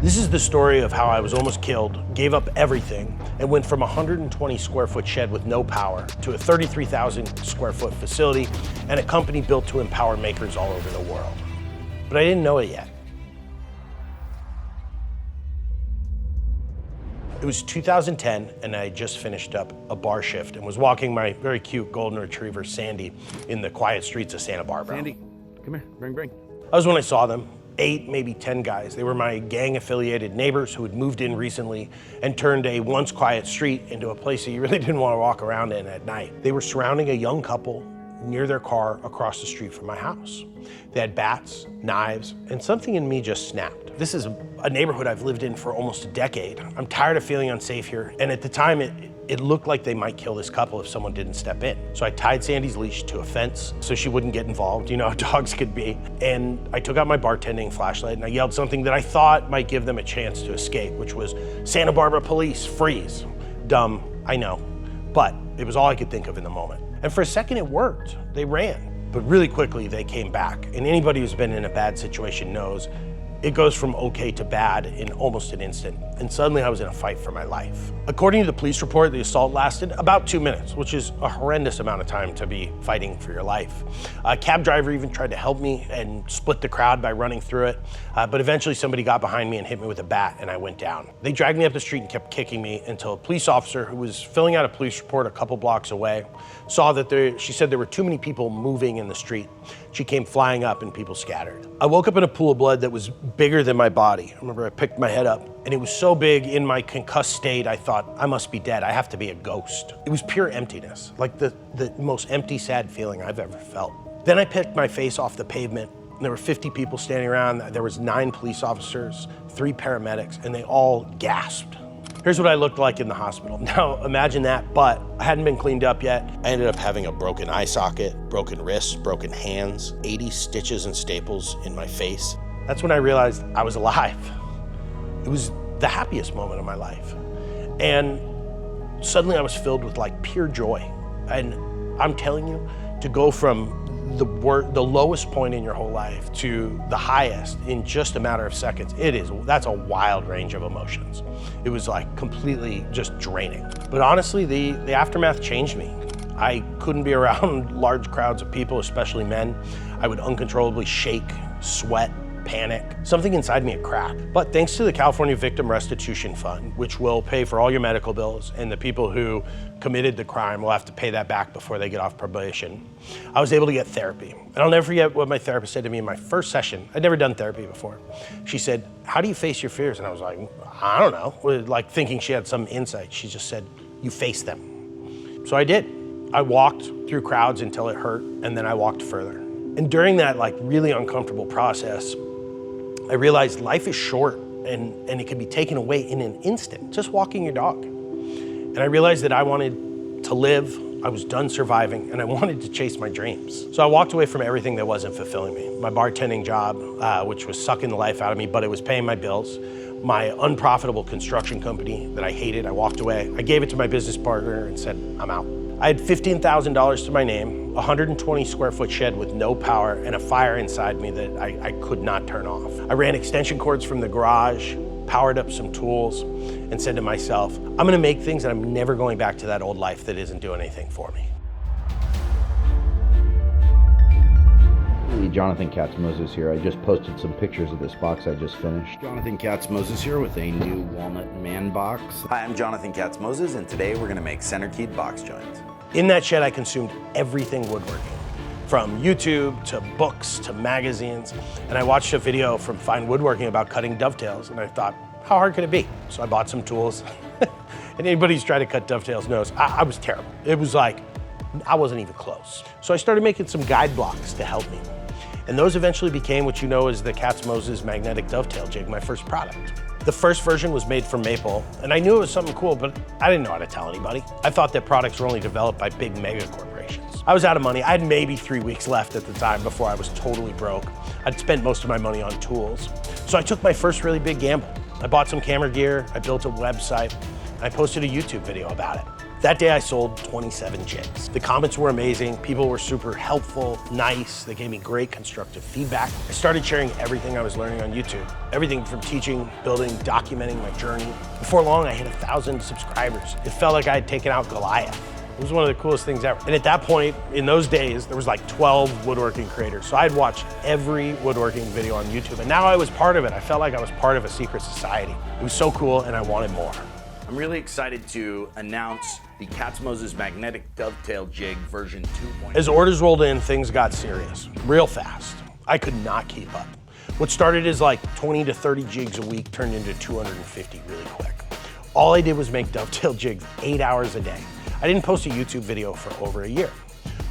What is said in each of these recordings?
This is the story of how I was almost killed, gave up everything, and went from a 120 square foot shed with no power to a 33,000 square foot facility and a company built to empower makers all over the world. But I didn't know it yet. It was 2010, and I had just finished up a bar shift and was walking my very cute golden retriever, Sandy, in the quiet streets of Santa Barbara. Sandy, come here, bring. That was when I saw them. 8, maybe 10 guys. They were my gang-affiliated neighbors who had moved in recently and turned a once quiet street into a place that you really didn't want to walk around in at night. They were surrounding a young couple near their car across the street from my house. They had bats, knives, and something in me just snapped. This is a neighborhood I've lived in for almost a decade. I'm tired of feeling unsafe here, and at the time it looked like they might kill this couple if someone didn't step in. So I tied Sandy's leash to a fence so she wouldn't get involved, you know how dogs could be. And I took out my bartending flashlight and I yelled something that I thought might give them a chance to escape, which was, "Santa Barbara police, freeze." Dumb, I know, but it was all I could think of in the moment. And for a second it worked, they ran. But really quickly they came back. And anybody who's been in a bad situation knows it goes from okay to bad in almost an instant, and suddenly I was in a fight for my life. According to the police report, the assault lasted about 2 minutes, which is a horrendous amount of time to be fighting for your life. A cab driver even tried to help me and split the crowd by running through it, but eventually somebody got behind me and hit me with a bat and I went down. They dragged me up the street and kept kicking me until a police officer who was filling out a police report a couple blocks away saw that she said there were too many people moving in the street. She came flying up and people scattered. I woke up in a pool of blood that was bigger than my body. I remember I picked my head up and it was so big in my concussed state, I thought, I must be dead. I have to be a ghost. It was pure emptiness, like the most empty, sad feeling I've ever felt. Then I picked my face off the pavement and there were 50 people standing around. There was 9 police officers, 3 paramedics, and they all gasped. Here's what I looked like in the hospital. Now imagine that, but I hadn't been cleaned up yet. I ended up having a broken eye socket, broken wrists, broken hands, 80 stitches and staples in my face. That's when I realized I was alive. It was the happiest moment of my life. And suddenly I was filled with like pure joy. And I'm telling you, to go from the lowest point in your whole life to the highest in just a matter of seconds, that's a wild range of emotions. It was like completely just draining. But honestly, the aftermath changed me. I couldn't be around large crowds of people, especially men. I would uncontrollably shake, sweat, panic. Something inside me had cracked. But thanks to the California Victim Restitution Fund, which will pay for all your medical bills, and the people who committed the crime will have to pay that back before they get off probation, I was able to get therapy. And I'll never forget what my therapist said to me in my first session. I'd never done therapy before. She said, "How do you face your fears?" And I was like, I don't know, like thinking she had some insight. She just said, "You face them." So I did. I walked through crowds until it hurt, and then I walked further. And during that like really uncomfortable process, I realized life is short and it can be taken away in an instant, just walking your dog. And I realized that I wanted to live, I was done surviving, and I wanted to chase my dreams. So I walked away from everything that wasn't fulfilling me. My bartending job, which was sucking the life out of me, but it was paying my bills. My unprofitable construction company that I hated, I walked away. I gave it to my business partner and said, I'm out. I had $15,000 to my name, a 120 square foot shed with no power, and a fire inside me that I could not turn off. I ran extension cords from the garage, powered up some tools, and said to myself, I'm gonna make things and I'm never going back to that old life that isn't doing anything for me. Jonathan Katz-Moses here. I just posted some pictures of this box I just finished. Jonathan Katz-Moses here with a new walnut man box. Hi, I'm Jonathan Katz-Moses, and today we're gonna make center keyed box joints. In that shed, I consumed everything woodworking, from YouTube to books to magazines. And I watched a video from Fine Woodworking about cutting dovetails, and I thought, how hard could it be? So I bought some tools. And anybody who's tried to cut dovetails knows I was terrible. It was like, I wasn't even close. So I started making some guide blocks to help me. And those eventually became what you know as the Katz-Moses magnetic dovetail jig, my first product. The first version was made from maple, and I knew it was something cool, but I didn't know how to tell anybody. I thought that products were only developed by big mega corporations. I was out of money. I had maybe 3 weeks left at the time before I was totally broke. I'd spent most of my money on tools. So I took my first really big gamble. I bought some camera gear, I built a website, and I posted a YouTube video about it. That day I sold 27 jigs. The comments were amazing. People were super helpful, nice. They gave me great constructive feedback. I started sharing everything I was learning on YouTube. Everything from teaching, building, documenting my journey. Before long, I hit 1,000 subscribers. It felt like I had taken out Goliath. It was one of the coolest things ever. And at that point, in those days, there was like 12 woodworking creators. So I'd watched every woodworking video on YouTube, and now I was part of it. I felt like I was part of a secret society. It was so cool, and I wanted more. I'm really excited to announce the Katz-Moses magnetic dovetail jig version 2.0. As orders rolled in, things got serious, real fast. I could not keep up. What started as like 20 to 30 jigs a week turned into 250 really quick. All I did was make dovetail jigs 8 hours a day. I didn't post a YouTube video for over a year.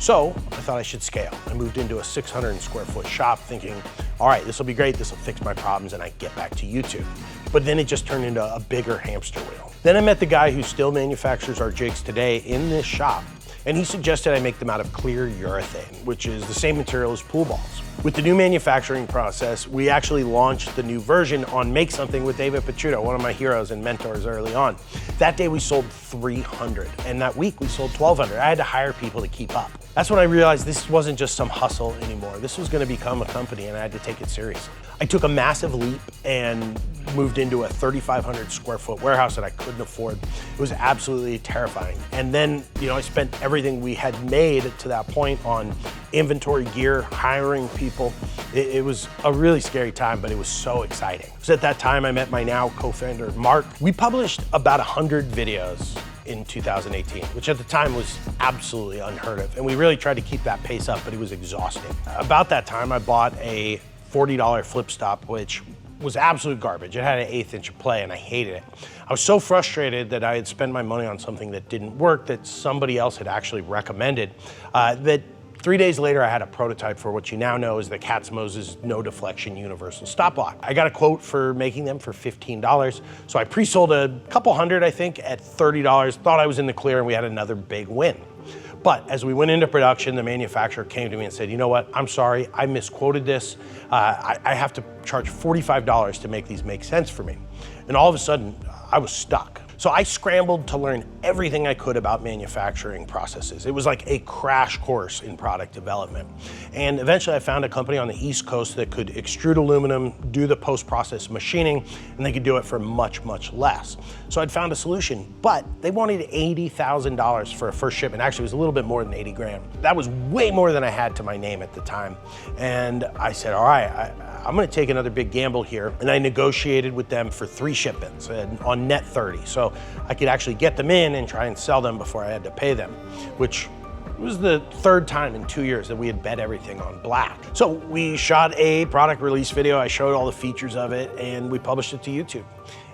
So I thought I should scale. I moved into a 600 square foot shop thinking, all right, this will be great, this will fix my problems, and I get back to YouTube. But then it just turned into a bigger hamster wheel. Then I met the guy who still manufactures our jigs today in this shop, and he suggested I make them out of clear urethane, which is the same material as pool balls. With the new manufacturing process, we actually launched the new version on Make Something with David Picciuto, one of my heroes and mentors early on. That day we sold 300, and that week we sold 1,200. I had to hire people to keep up. That's when I realized this wasn't just some hustle anymore. This was gonna become a company, and I had to take it seriously. I took a massive leap and moved into a 3,500 square foot warehouse that I couldn't afford. It was absolutely terrifying. And then, I spent everything we had made to that point on inventory gear, hiring people. It was a really scary time, but it was so exciting. So at that time, I met my now co-founder, Mark. We published about 100 videos in 2018, which at the time was absolutely unheard of. And we really tried to keep that pace up, but it was exhausting. About that time, I bought a $40 flip stop, which was absolute garbage. It had an 1/8 inch of play, and I hated it. I was so frustrated that I had spent my money on something that didn't work, that somebody else had actually recommended, that 3 days later, I had a prototype for what you now know as the Katz-Moses no deflection universal stop block. I got a quote for making them for $15. So I pre-sold a couple hundred, I think, at $30, thought I was in the clear, and we had another big win. But as we went into production, the manufacturer came to me and said, you know what, I'm sorry, I misquoted this. I have to charge $45 to make these make sense for me. And all of a sudden, I was stuck. So I scrambled to learn everything I could about manufacturing processes. It was like a crash course in product development. And eventually I found a company on the East Coast that could extrude aluminum, do the post-process machining, and they could do it for much, much less. So I'd found a solution, but they wanted $80,000 for a first shipment. Actually, it was a little bit more than 80 grand. That was way more than I had to my name at the time. And I said, all right, I'm gonna take another big gamble here. And I negotiated with them for 3 shipments on net 30. So I could actually get them in and try and sell them before I had to pay them, which was the 3rd time in 2 years that we had bet everything on black. So we shot a product release video. I showed all the features of it, and we published it to YouTube.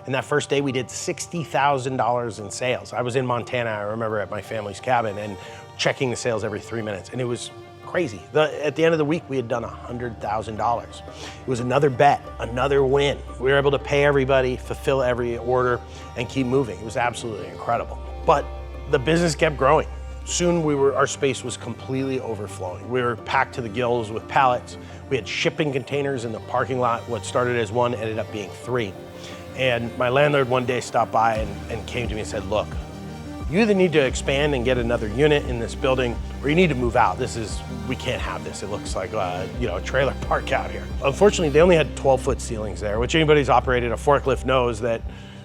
And that first day we did $60,000 in sales. I was in Montana, I remember, at my family's cabin and checking the sales every 3 minutes, and it was crazy. At the end of the week, we had done $100,000. It was another bet, another win. We were able to pay everybody, fulfill every order, and keep moving. It was absolutely incredible. But the business kept growing. Soon our space was completely overflowing. We were packed to the gills with pallets. We had shipping containers in the parking lot. What started as 1 ended up being 3. And my landlord one day stopped by and came to me and said, look, you either need to expand and get another unit in this building, or you need to move out. We can't have this. It looks like a trailer park out here. Unfortunately, they only had 12-foot ceilings there, which anybody who's operated a forklift knows that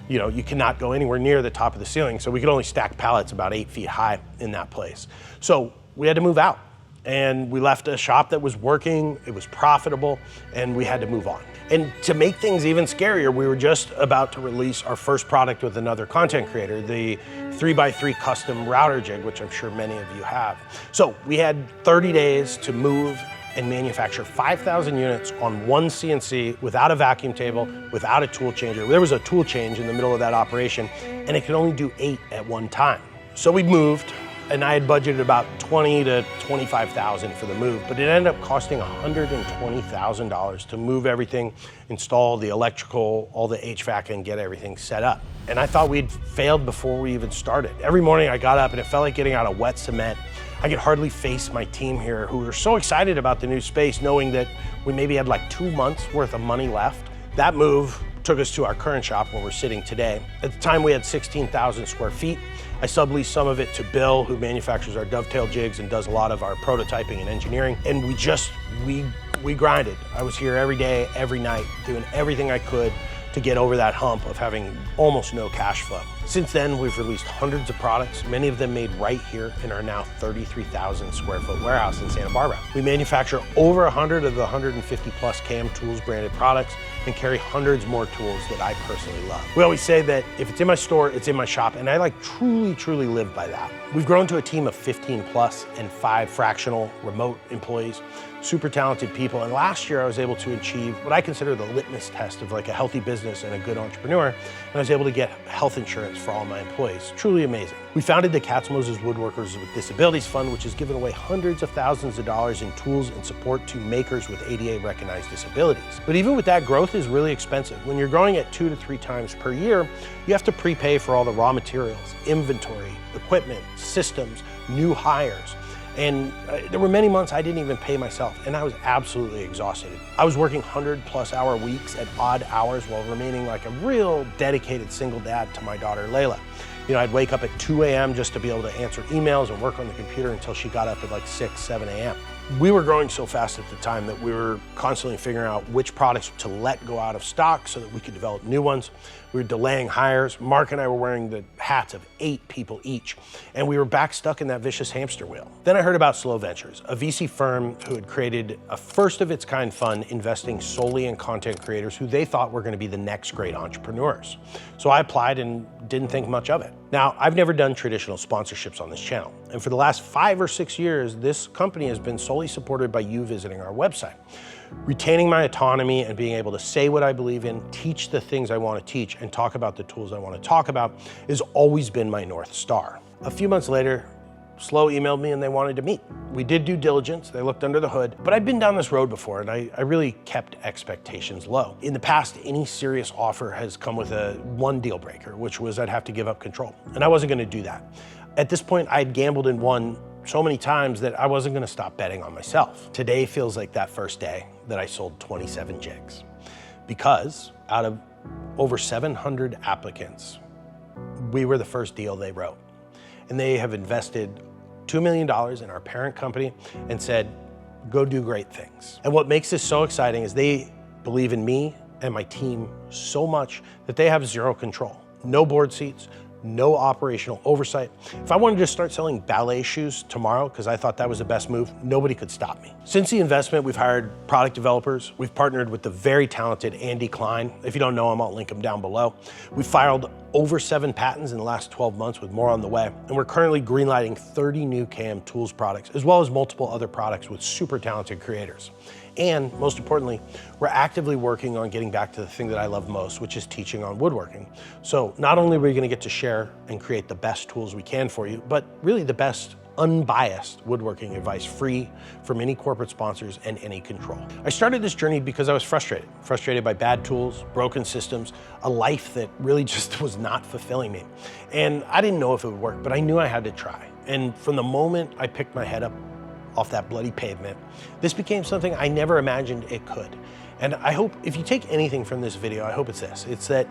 you cannot go anywhere near the top of the ceiling. So we could only stack pallets about 8 feet high in that place. So we had to move out. And we left a shop that was working, it was profitable, and we had to move on. And to make things even scarier, we were just about to release our first product with another content creator, the 3x3 custom router jig, which I'm sure many of you have. So we had 30 days to move and manufacture 5,000 units on 1 CNC without a vacuum table, without a tool changer. There was a tool change in the middle of that operation, and it could only do 8 at one time. So we moved, and I had budgeted about $20,000 to $25,000 for the move, but it ended up costing $120,000 to move everything, install the electrical, all the HVAC, and get everything set up. And I thought we'd failed before we even started. Every morning I got up and it felt like getting out of wet cement. I could hardly face my team here, who were so excited about the new space, knowing that we maybe had like 2 months worth of money left. That move took us to our current shop where we're sitting today. At the time, we had 16,000 square feet. I subleased some of it to Bill, who manufactures our dovetail jigs and does a lot of our prototyping and engineering. And we grinded. I was here every day, every night, doing everything I could to get over that hump of having almost no cash flow. Since then, we've released hundreds of products, many of them made right here in our now 33,000 square foot warehouse in Santa Barbara. We manufacture over 100 of the 150 plus KAM Tools branded products and carry hundreds more tools that I personally love. We always say that if it's in my store, it's in my shop, and I truly live by that. We've grown to a team of 15 plus and 5 fractional remote employees, super talented people. And last year I was able to achieve what I consider the litmus test of like a healthy business and a good entrepreneur. And I was able to get health insurance for all my employees. Truly amazing. We founded the Katz-Moses Woodworkers with Disabilities Fund, which has given away hundreds of thousands of dollars in tools and support to makers with ADA recognized disabilities. But even with that, growth is really expensive. When you're growing at 2 to 3 times per year, you have to prepay for all the raw materials, inventory, equipment, systems, new hires. And there were many months I didn't even pay myself, and I was absolutely exhausted. I was working 100+ hour weeks at odd hours while remaining like a real dedicated single dad to my daughter, Layla. You know, I'd wake up at 2 a.m. just to be able to answer emails and work on the computer until she got up at like 6, 7 a.m. We were growing so fast at the time that we were constantly figuring out which products to let go out of stock so that we could develop new ones. We were delaying hires. Mark and I were wearing the hats of 8 people each, and we were back stuck in that vicious hamster wheel. Then I heard about Slow Ventures, a VC firm who had created a first of its kind fund investing solely in content creators who they thought were going to be the next great entrepreneurs. So I applied and didn't think much of it. Now, I've never done traditional sponsorships on this channel, and for the last 5 or 6 years, this company has been solely supported by you visiting our website. Retaining my autonomy and being able to say what I believe in, teach the things I want to teach, and talk about the tools I want to talk about has always been my North Star. A few months later, Slow emailed me and they wanted to meet. We did due diligence, they looked under the hood, but I've been down this road before and I really kept expectations low. In the past, any serious offer has come with one deal breaker, which was I'd have to give up control. And I wasn't gonna do that. At this point, I'd gambled and won so many times that I wasn't gonna stop betting on myself. Today feels like that first day that I sold 27 jigs. Because out of over 700 applicants, we were the first deal they wrote. And they have invested $2 million in our parent company and said, go do great things. And what makes this so exciting is they believe in me and my team so much that they have zero control. No board seats, no operational oversight. If I wanted to start selling ballet shoes tomorrow, because I thought that was the best move, nobody could stop me. Since the investment, we've hired product developers. We've partnered with the very talented Andy Klein. If you don't know him, I'll link him down below. We filed over 7 patents in the last 12 months with more on the way. And we're currently greenlighting 30 new KAM Tools products, as well as multiple other products with super talented creators. And most importantly, we're actively working on getting back to the thing that I love most, which is teaching on woodworking. So not only are we gonna get to share and create the best tools we can for you, but really the best unbiased woodworking advice, free from any corporate sponsors and any control. I started this journey because I was frustrated by bad tools, broken systems, a life that really just was not fulfilling me. And I didn't know if it would work, but I knew I had to try. And from the moment I picked my head up off that bloody pavement, this became something I never imagined it could. And I hope, if you take anything from this video, I hope it's this. It's that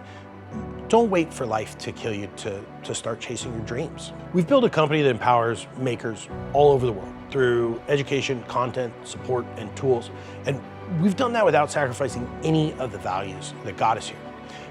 don't wait for life to kill you to start chasing your dreams. We've built a company that empowers makers all over the world through education, content, support, and tools. And we've done that without sacrificing any of the values that got us here.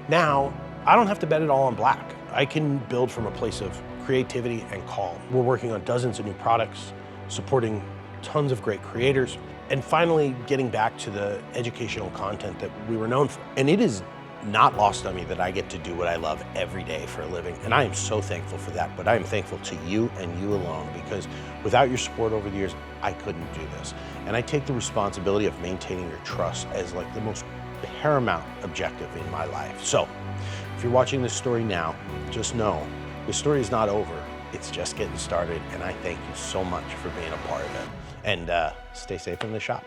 Now, I don't have to bet it all on black. I can build from a place of creativity and calm. We're working on dozens of new products, supporting tons of great creators, and finally getting back to the educational content that we were known for. And it is not lost on me that I get to do what I love every day for a living, and I am so thankful for that. But I am thankful to you and you alone, because without your support over the years, I couldn't do this. And I take the responsibility of maintaining your trust as like the most paramount objective in my life. So if you're watching this story now, just know the story is not over. It's just getting started, and I thank you so much for being a part of it. And stay safe in the shop.